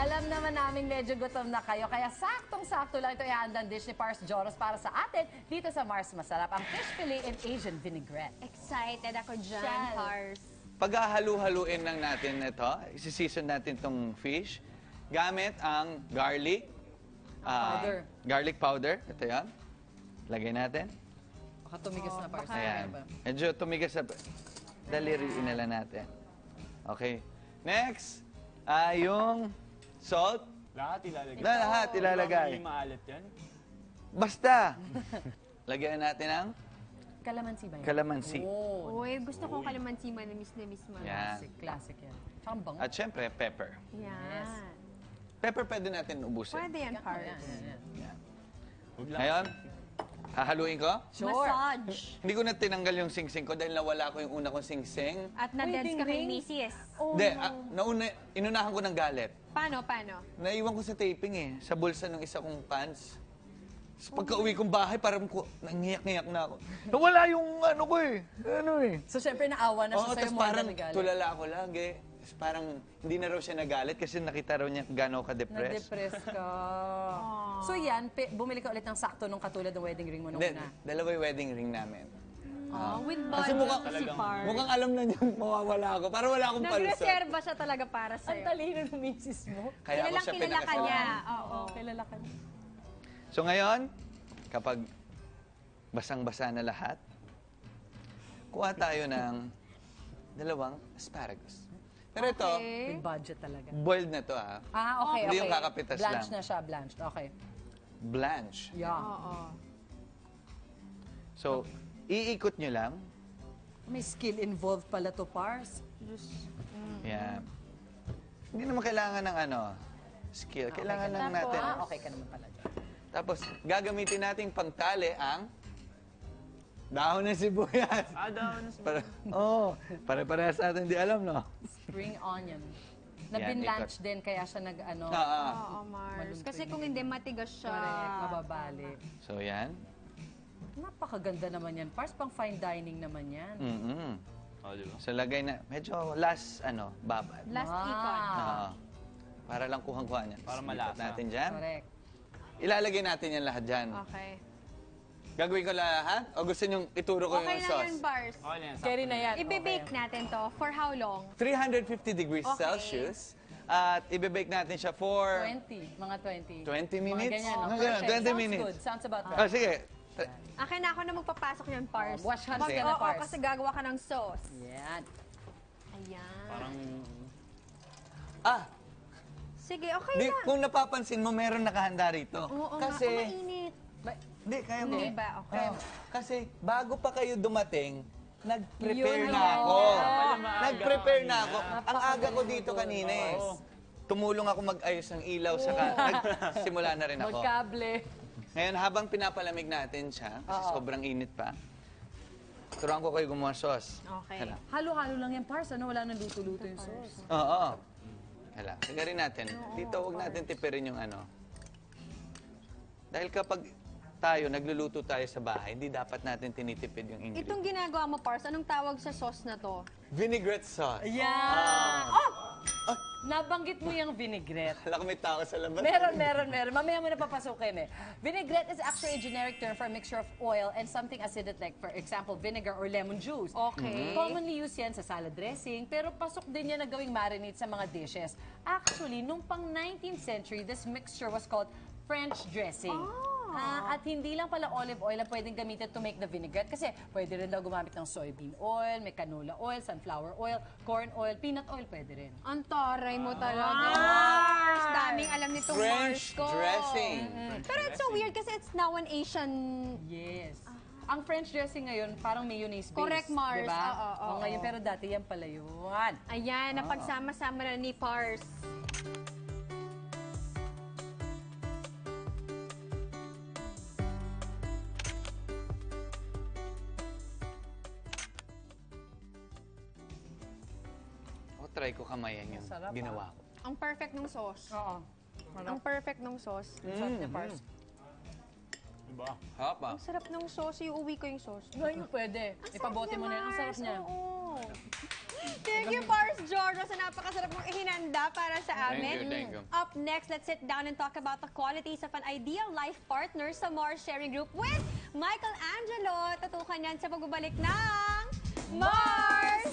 Alam naman namin medyo gutom na kayo, kaya saktong-sakto lang ito ihandang dish ni Pars Joros para sa atin dito sa Mars Masarap, ang fish fillet and Asian vinaigrette. Excited ako dyan, Shell. Pars. Paghahalu-haluin lang natin ito, isi-season natin itong fish gamit ang garlic. Powder. Garlic powder. Ito yan. Lagay natin. Baka tumigas na, Pars. Ayan. Medyo tumigas na. Daliriin na lang natin. Okay. Next, yung salt. Lahat ilalagay. Lahat ilalagay. Hindi maalat yan. Basta. Lagyan natin ang Kalamansi ba yan? kalamansi. Oh, Uy, gusto kong kalamansi manamis na mismo. Yan. classic yan. Tsaka ang bango. At syempre, pepper. Yan. Pepper pwede natin ubusin. Pwede yan, Pars. Yan. Huwag lang. Ngayon, hahaluin ko. Sure. Massage. Hindi ko na tinanggal yung sing-sing ko dahil nawala ko yung una kong sing-sing. At na-dance ka kay Mrs. Hindi, inunahan ko ng galit. Paano? Naiwan ko sa taping eh, sa bulsa ng isa kong pants. So, pagka-uwi kong bahay, parang nangiyak-ngiyak na ako. Nawala yung ano ko eh. So, syempre, naawa na siya Oo, sa'yo tapos more parang than galit. tulala ako lagi. Tapos parang hindi na raw siya nagalit kasi nakita raw niya gano'n ka-depressed. Na-depress ka. So, yan, bumili ka ulit ng sakto nung katulad ng wedding ring mo nung Hindi, una. dalawa yung wedding ring namin. With Kasi budget si Pars. mukhang alam na niya mawawala ako. Para wala akong palusot. Nagreserva siya talaga para Ang sa'yo. talino ng misis mo. Kaya ako siya Kilala ka pinakasalan. niya. Oo. Kilala ka niya. So ngayon, kapag basang-basa na lahat, kuha tayo ng dalawang asparagus. Pero ito, With budget talaga. boiled na to ha. Okay. Hindi yung kakapitas Blanched lang. na siya, blanched. Okay. Blanch. Yeah. Oo. So, iikot nyo lang. May skill involved pala to, Pars. Yan. Hindi naman kailangan ng skill. Kailangan lang natin. Okay ka naman pala dyan. Tapos, gagamitin nating pangtali ang dahon ng sibuyas. Down. Pare-parehas natin di alam, no? Spring onion. Na Yan, binlanch din, kaya siya nag-ano. Oo, Mars. Kasi kung hindi, matigas siya. Correct, mababali. So, yan. Napakaganda naman yan. Pars, pang fine dining naman yan. Oh, di ba? So, lagay na. Medyo last, babad. Last ikon. Oo. Para lang kuhang-kuha niya. Para Tapos malasa. ikot natin dyan. Correct. Ilalagay natin yan lahat dyan. Okay. Gagawin ko lahat? O gusto nyo ituro ko Okay yung na sauce? yan, Pars. Okay na yan. Carry na yan. Ibe-bake natin to. For how long? 350 degrees Okay. Celsius. At ibe-bake natin siya for 20. Mga 20. 20 minutes? Mga ganyan. No? Mga ganun, Perfect. 20 Sounds minutes. good. Sounds about Oh, right. sige. Akin na ako na magpapasok yan, Pars. Wash hands Sige. ka na, Oo, Pars. kasi gagawa ka ng sauce. Yan. Ayan. Parang... Sige, okay Di, na. kung napapansin mo, meron nakahanda rito. Oo Kasi, nga, mainit. Hindi, kaya mo. Hindi ba? Okay. Kasi, bago pa kayo dumating, nag-prepare Yun na lang. ako. maaga Nag-prepare ka na ako. Ang aga ko dito kanina eh. Tumulong ako mag-ayos ng ilaw, saka nagsimula na rin ako. Magkable. Ngayon, habang pinapalamig natin siya, kasi sobrang init pa, turuan ko kayo gumawa sauce. Okay. Hala. Halo-halo lang yan, Pars. Ano? Wala nang luto-luto yung sauce. Oo. Hala, sigarin natin. Dito, huwag natin tipirin yung Dahil kapag tayo, nagluluto tayo sa bahay, hindi dapat natin tinitipid yung ingredients. Itong ginagawa mo, Pars, anong tawag sa sauce na to? Vinaigrette sauce. Yan! Nabanggit mo yung vinaigrette. Hala ko may tao sa labas. Meron. Mamaya mo na papasukin eh. Vinaigrette is actually a generic term for a mixture of oil and something acidic like, for example, vinegar or lemon juice. Okay. Commonly used yan sa salad dressing, pero pasok din yan na gawing marinade sa mga dishes. Actually, nung pang 19th century, this mixture was called French dressing. At hindi lang pala olive oil ang pwedeng gamitin to make the vinaigrette kasi pwede rin daw gumamit ng soybean oil, may canola oil, sunflower oil, corn oil, peanut oil pwede rin. Ang taray mo talaga, Mars. Daming alam nitong Mars French ko. dressing. Pero it's so weird kasi it's now an Asian... Yes. Ang French dressing ngayon, parang mayonnaise based. Correct, Mars. Diba? Oo. Ngayon, pero dati yan pala yun. Ayan, napagsama-sama na ni Pars. Try ko kamayan yung Sarap, ginawa ko. Ang perfect ng sauce. Oo. Ang perfect ng sauce. Sarap niya, Pars. Diba? Hapa. Ang sarap ng sauce. Iuwi ko yung sauce. Ngayon pwede. Ipabote mo na yan. Ang sarap niya. Oo. Thank you, Pars Georgia, sa napakasarap mong ihinanda. handa para sa amin. Thank you. Up next, let's sit down and talk about the qualities of an ideal life partner sa Mars Sharing Group with Michael Angelo. Tutukan yan sa pagbabalik ng Mars